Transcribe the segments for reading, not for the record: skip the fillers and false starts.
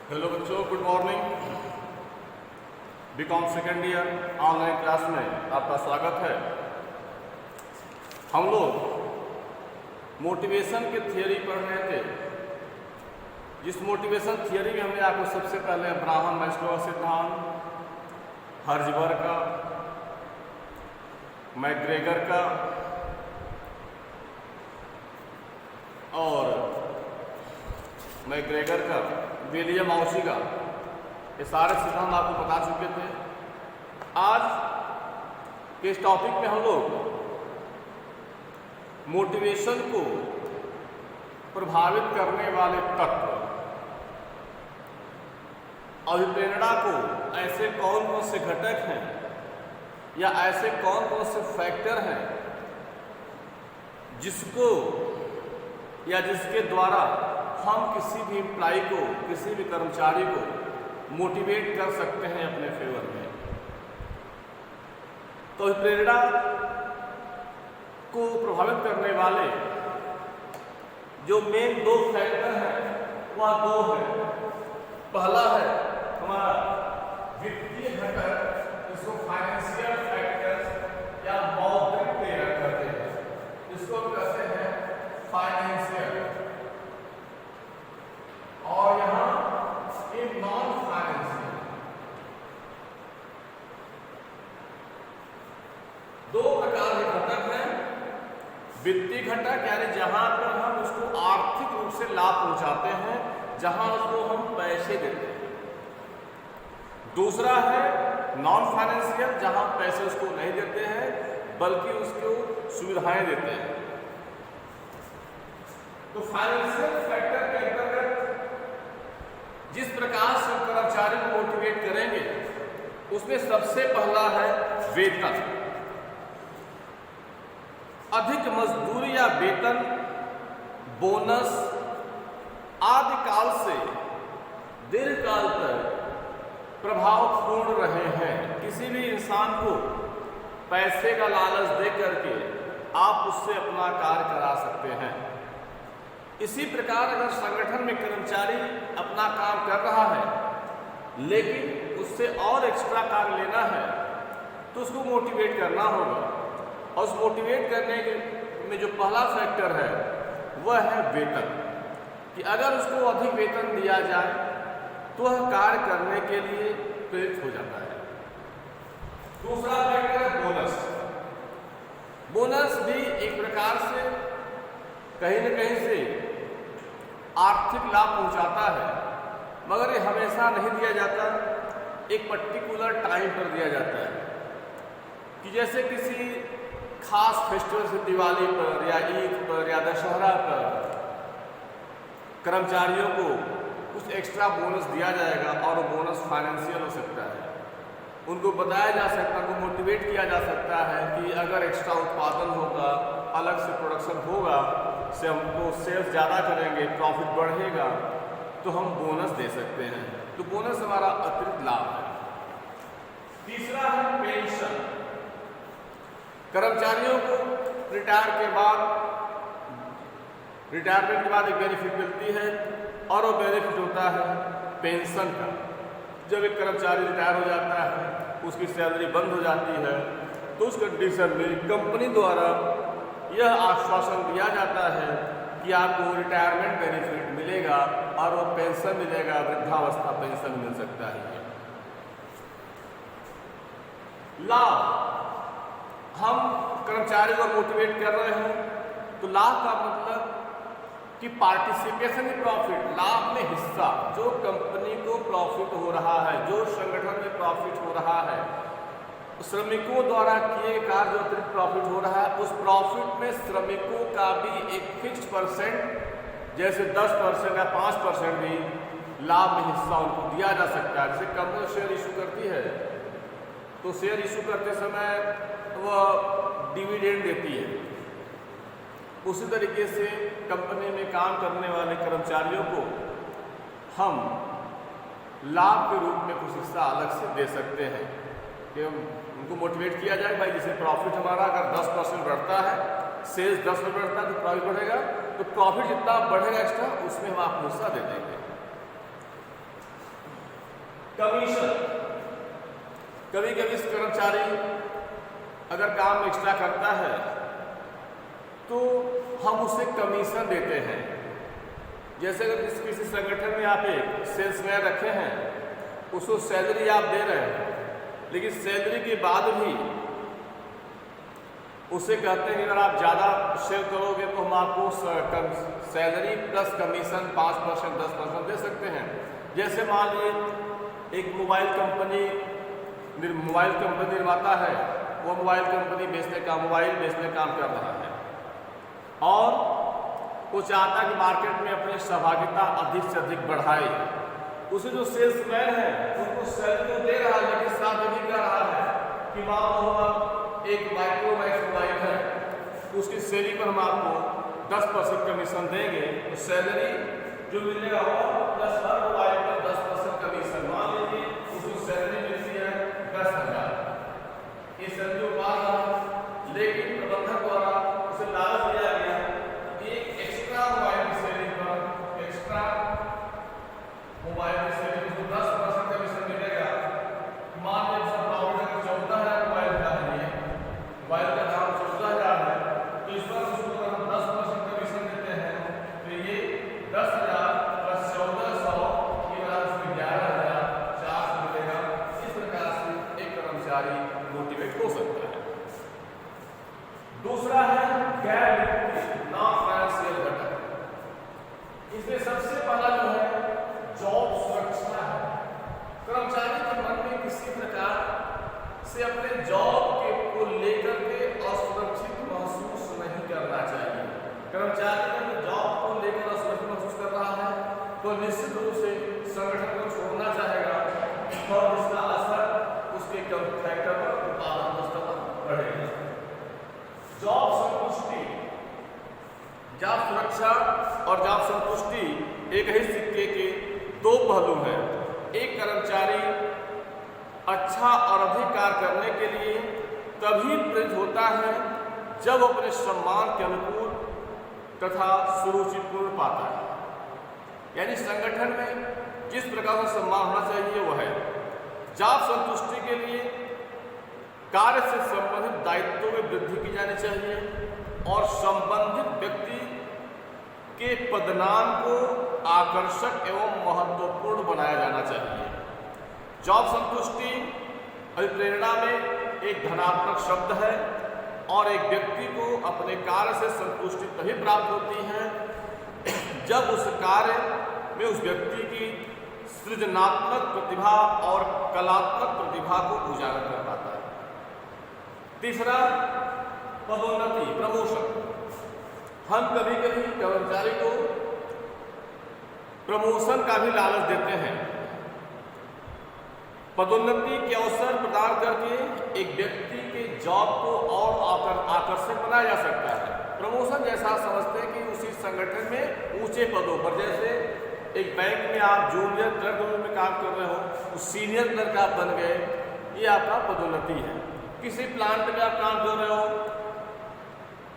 Hello बच्चों, good morning. BCom second year online class में आपका स्वागत है। हम लोग मोटिवेशन के थियरी पढ़ रहे थे। जिस मोटिवेशन थियरी में हमने आपको सबसे पहले अब्राहम मैस्लो का सिद्धांत, हर्ज़बर्ग का, मैकग्रेगर का और मैकग्रेगर का, विलियम ऑशी का, ये सारे सिद्धांत आपको बता चुके थे। आज के इस टॉपिक में हम लोग मोटिवेशन को प्रभावित करने वाले तत्व, अभिप्रेरणा को ऐसे कौन कौन से घटक हैं या ऐसे कौन कौन से फैक्टर हैं जिसको या जिसके द्वारा हम किसी भी एम्प्लॉय को, किसी भी कर्मचारी को मोटिवेट कर सकते हैं अपने फेवर में। तो प्रेरणा को प्रभावित करने वाले जो मेन दो फैक्टर हैं वह दो हैं। पहला है हमारा वित्तीय घटक, इसको फाइनेंशियल फैक्टर्स या मौद्रिक प्रेरक कहते हैं। इसको कहते हैं फाइनेंशियल। और यहां एक नॉन फाइनेंशियल, दो प्रकार के घटक हैं। वित्तीय घटक यानी जहां पर हम उसको आर्थिक रूप से लाभ पहुंचाते हैं, जहां उसको हम पैसे देते हैं। दूसरा है नॉन फाइनेंशियल, जहां पैसे उसको नहीं देते हैं बल्कि उसको सुविधाएं देते हैं। तो फाइनेंशियल फैक्टर के अंतर्गत जिस प्रकार से कर्मचारी को मोटिवेट करेंगे उसमें सबसे पहला है वेतन। अधिक मजदूरी या वेतन, बोनस आदि काल से दीर्घकाल तक प्रभावपूर्ण रहे हैं। किसी भी इंसान को पैसे का लालच दे करके आप उससे अपना कार्य करा सकते हैं। इसी प्रकार अगर संगठन में कर्मचारी अपना काम कर रहा है लेकिन उससे और एक्स्ट्रा कार्य लेना है तो उसको मोटिवेट करना होगा। और उस मोटिवेट करने में जो पहला फैक्टर है वह है वेतन, कि अगर उसको अधिक वेतन दिया जाए तो वह कार्य करने के लिए प्रेरित हो जाता है। दूसरा फैक्टर है बोनस। बोनस भी एक प्रकार से कहीं न कहीं से आर्थिक लाभ पहुंचाता है, मगर ये हमेशा नहीं दिया जाता। एक पर्टिकुलर टाइम पर दिया जाता है कि जैसे किसी खास फेस्टिवल से, दिवाली पर या ईद पर या दशहरा पर कर्मचारियों को कुछ एक्स्ट्रा बोनस दिया जाएगा और वो बोनस फाइनेंशियल हो सकता है। उनको बताया जा सकता है, उनको मोटिवेट किया जा सकता है कि अगर एक्स्ट्रा उत्पादन होगा, अलग से प्रोडक्शन होगा, से हमको सेल्स ज़्यादा करेंगे, प्रॉफिट बढ़ेगा तो हम बोनस दे सकते हैं। तो बोनस हमारा अतिरिक्त लाभ है। तीसरा है पेंशन। कर्मचारियों को रिटायरमेंट के बाद एक बेनिफिट मिलती है और वो बेनिफिट होता है पेंशन का। जब एक कर्मचारी रिटायर हो जाता है, उसकी सैलरी बंद हो जाती है, तो उस कंडीशन में कंपनी द्वारा यह आश्वासन दिया जाता है कि आपको रिटायरमेंट बेनिफिट मिलेगा और वो पेंशन मिलेगा, वृद्धावस्था पेंशन मिल सकता है। लाभ, हम कर्मचारी को मोटिवेट कर रहे हैं तो लाभ का मतलब कि पार्टिसिपेशन इन प्रॉफिट, लाभ में हिस्सा। जो कंपनी को प्रॉफिट हो रहा है, जो संगठन में प्रॉफिट हो रहा है, श्रमिकों द्वारा किए कार्य जो अतिरिक्त प्रॉफिट हो रहा है, उस प्रॉफिट में श्रमिकों का भी एक फिक्स परसेंट, जैसे 10% या 5% भी लाभ में हिस्सा उनको दिया जा सकता है। जैसे कंपनी शेयर इशू करती है तो शेयर इशू करते समय वह डिविडेंड देती है। उसी तरीके से कंपनी में काम करने वाले कर्मचारियों को हम लाभ के रूप में कुछ हिस्सा अलग से दे सकते हैं कि उनको मोटिवेट किया जाए, भाई जैसे प्रॉफिट हमारा अगर 10% बढ़ता है, सेल्स 10% बढ़ता है तो प्रॉफिट बढ़ेगा, तो प्रॉफिट जितना बढ़ेगा एक्स्ट्रा उसमें हम आपको हिस्सा दे देंगे। कमीशन, कभी कभी कर्मचारी अगर काम एक्स्ट्रा करता है तो हम उसे कमीशन देते हैं। जैसे अगर किसी संगठन में आप एक सेल्समैन रखे हैं, उसको सैलरी आप दे रहे हैं, लेकिन सैलरी के बाद भी उसे कहते हैं कि अगर आप ज़्यादा सेल करोगे तो हम आपको सैलरी प्लस कमीशन 5%, 10% दे सकते हैं। जैसे मान लीजिए एक मोबाइल कंपनी निर्माता है, वो मोबाइल कंपनी मोबाइल बेचने काम कर रहा है और वो चाहता है कि मार्केट में अपनी सहभागिता अधिक से अधिक बढ़ाए। उसे जो सेल्समैन है उनको सैलरी तो दे रहा है, लेकिन साथ में भी कह रहा है कि मान लो एक माइक्रोमैक्स मोबाइल है, उसकी सैलरी पर हम आपको 10% कमीशन देंगे, तो सैलरी जो मिलेगा वो प्लस हर मोबाइल पर 10% कमीशन। मान लीजिए उसको सैलरी मिलती है 10,000, ये सैलरी बाद लेकिन प्रबंधक द्वारा उसे लालच दिया गया एक एक्स्ट्रा मोबाइल की सैलरी पर एक्स्ट्रा मोबाइल की सैलरी को 10% कमीशन मिलेगा। मान लीजिए सब प्रॉफिट 14,000 मोबाइल का है, मोबाइल का दाम 14,000 है, तो इस पर उसको अगर हम 10% कमीशन देते हैं तो ये 10,000 प्लस 1,400 ये वाला उसमें 11,400 मिलेगा। इस प्रकार से एक कर्मचारी मोटिवेट हो सकता है। दूसरा है गैर वित्तीय नॉन फाइनेंशियल घटक। इसमें सबसे पहला जो है जॉब सुरक्षा है। कर्मचारी के मन में किसी प्रकार से अपने जॉब को लेकर के असुरक्षित महसूस नहीं करना चाहिए। कर्मचारी अगर जॉब को लेकर असुरक्षित महसूस कर रहा है तो निश्चित रूप से संगठन को छोड़ना चाहेगा और इसका असर उसके फैक्टर पर उत्पादन स्तर पर बढ़ेगा। जॉब संतुष्टि, जॉब सुरक्षा और जॉब संतुष्टि एक ही सिक्के के दो पहलू हैं। एक कर्मचारी अच्छा और अधिक कार्य करने के लिए तभी प्रेरित होता है जब अपने सम्मान के अनुकूल तथा सुरुचिपूर्ण पाता है। यानी संगठन में जिस प्रकार का सम्मान होना चाहिए वह है। जॉब संतुष्टि के लिए कार्य से संबंधित दायित्वों में वृद्धि की जानी चाहिए और संबंधित व्यक्ति के पदनाम को आकर्षक एवं महत्वपूर्ण बनाया जाना चाहिए। जॉब संतुष्टि अभिप्रेरणा में एक धनात्मक शब्द है और एक व्यक्ति को अपने कार्य से संतुष्टि तभी प्राप्त होती है जब उस कार्य में उस व्यक्ति की सृजनात्मक प्रतिभा और कलात्मक प्रतिभा को उजागर कर पाता है। तीसरा पदोन्नति, प्रमोशन। हम कभी कभी कर्मचारी को प्रमोशन का भी लालच देते हैं। पदोन्नति के अवसर प्रदान करके एक व्यक्ति के जॉब को और आकर्षक बनाया जा सकता है। प्रमोशन जैसा समझते हैं कि उसी संगठन में ऊंचे पदों पर, जैसे एक बैंक में आप जूनियर क्लर्क में काम कर रहे हो, उस सीनियर क्लर्क आप बन गए, ये आपका पदोन्नति है। किसी प्लांट में आप काम कर रहे हो,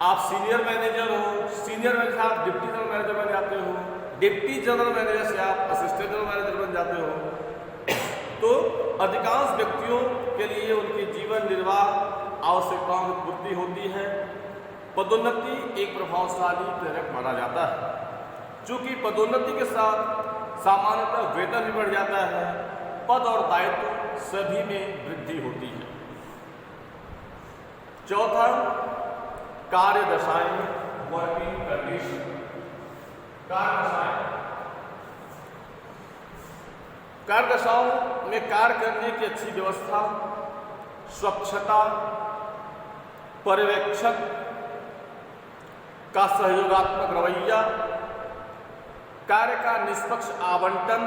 आप सीनियर मैनेजर हो, सीनियर मैनेजर से आप डिप्टी जनरल मैनेजर बन जाते हो, डिप्टी जनरल मैनेजर से आप असिस्टेंट जनरल मैनेजर बन जाते हो। तो अधिकांश व्यक्तियों के लिए उनके जीवन निर्वाह आवश्यकताओं की पूर्ति होती है। पदोन्नति एक प्रभावशाली प्रेरक माना जाता है। चूंकि पदोन्नति के साथ सामान्यतः वेतन भी बढ़ जाता है, पद और दायित्व सभी में वृद्धि होती है। चौथा, कार्य दशाएं, वर्किंग कंडीशन। कार्य दशाएं, कार्य दशाओं में कार्य करने की अच्छी व्यवस्था, स्वच्छता, पर्यवेक्षक का सहयोगात्मक रवैया, कार्य का निष्पक्ष आवंटन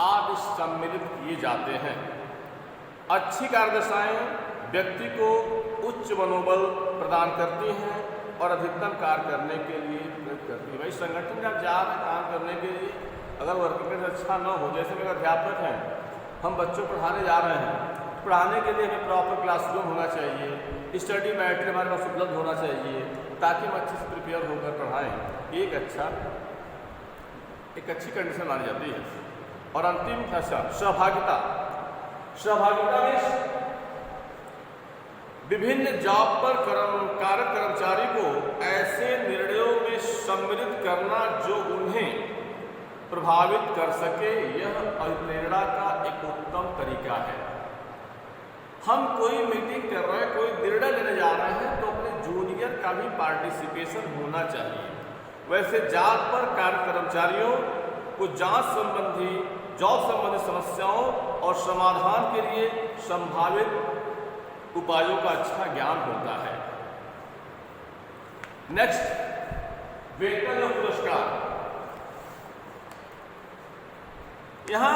आदि सम्मिलित किए जाते हैं। अच्छी कार्यदशाएं व्यक्ति को उच्च मनोबल प्रदान करती हैं और अधिकतम कार्य करने के लिए प्रेरित करती है। भाई संगठन में आप जा रहे हैं काम करने के लिए, अगर वर्किंग कंडीशन अच्छा न हो, जैसे कि अध्यापक हैं, हम बच्चों को पढ़ाने जा रहे हैं, पढ़ाने के लिए हमें प्रॉपर क्लासरूम होना चाहिए, स्टडी मैटेरियल हमारे पास उपलब्ध होना चाहिए ताकि हम अच्छे से प्रिपेयर होकर पढ़ाएँ। एक अच्छी कंडीशन मानी जाती है। और अंतिम सहभागिता। सहभागिता में विभिन्न जॉब पर कार्यरत कर्मचारी को ऐसे निर्णयों में सम्मिलित करना जो उन्हें प्रभावित कर सके, यह अभिप्रेरणा का एक उत्तम तरीका है। हम कोई मीटिंग कर रहे हैं, कोई निर्णय लेने जा रहे हैं, तो अपने जूनियर का भी पार्टिसिपेशन होना चाहिए। वैसे जॉब पर कार्य कर्मचारियों को जॉब संबंधी समस्याओं और समाधान के लिए संभावित उपायों का अच्छा ज्ञान होता है। नेक्स्ट, वेतन और पुरस्कार। यहां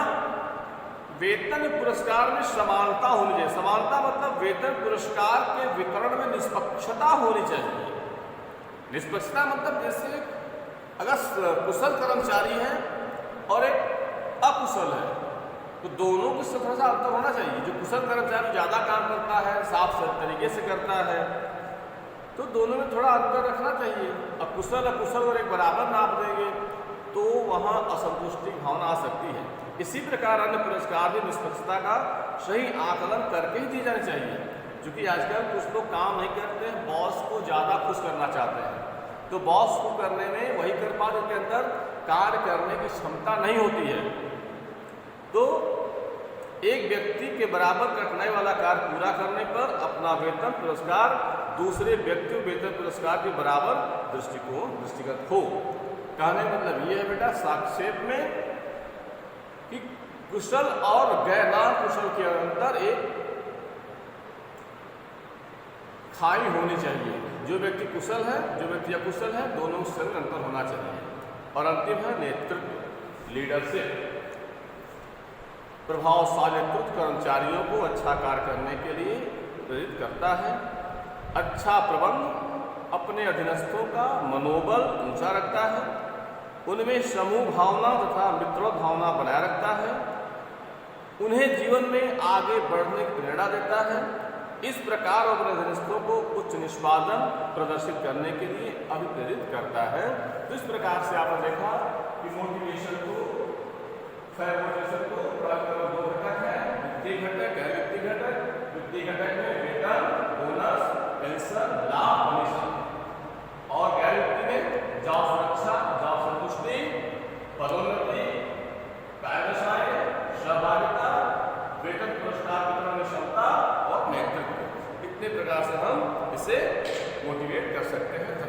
वेतन पुरस्कार में समानता होनी चाहिए। समानता मतलब वेतन पुरस्कार के वितरण में निष्पक्षता होनी चाहिए। निष्पक्षता मतलब जैसे अगर कुशल कर्मचारी है और एक अकुशल है, तो दोनों को थोड़ा सा अंतर होना चाहिए। जो कुशल कर्मचारी ज़्यादा काम करता है, साफ तरीके से करता है, तो दोनों में थोड़ा अंतर रखना चाहिए। अकुशल और एक बराबर नाप देंगे तो वहाँ असंतुष्टि भावना आ सकती है। इसी प्रकार अन्य पुरस्कार भी निष्पक्षता का सही आकलन करके ही दिए जाने चाहिए। क्योंकि आजकल कुछ लोग काम नहीं करते हैं, बॉस को ज़्यादा खुश करना चाहते हैं, तो बॉस को करने में वही कर पाते के अंदर कार्य करने की क्षमता नहीं होती है। तो एक व्यक्ति के बराबर कठिनाई वाला कार्य पूरा करने पर अपना वेतन पुरस्कार दूसरे व्यक्ति वेतन पुरस्कार के बराबर दृष्टिगत हो। कहने मतलब ये है बेटा संक्षेप में कि कुशल और गैर कुशल के अंदर एक खाई होनी चाहिए। जो व्यक्ति कुशल है, जो व्यक्ति अकुशल है, दोनों से अंतर होना चाहिए। और अंतिम है नेतृत्व, लीडरशिप। प्रभावशाली नेतृत्व कर्मचारियों को अच्छा कार्य करने के लिए प्रेरित करता है। अच्छा प्रबंध अपने अधीनस्थों का मनोबल ऊंचा रखता है, उनमें समूह भावना तथा मित्र भावना बनाए रखता है, उन्हें जीवन में आगे बढ़ने की प्रेरणा देता है। इस प्रकार अपने अधीनस्थों को उच्च निष्पादन प्रदर्शित करने के लिए अभिप्रेरित करता है। तो इस प्रकार से आपने देखा कि मोटिवेशन को दो घटक है, वित्तीय घटक है, व्यक्ति घटक। वित्तीय घटक में वेतन, बोनस, पेंशन, लाभ, कमीशन। और गैर वित्तीय में जॉब सुरक्षा, जॉब संतुष्टि, पदोन्नति, कार्यशाला, सहभागिता, वेतन पुरस्कार वितरण क्षमता और नेतृत्व। इतने प्रकार से हम इसे मोटिवेट कर सकते हैं।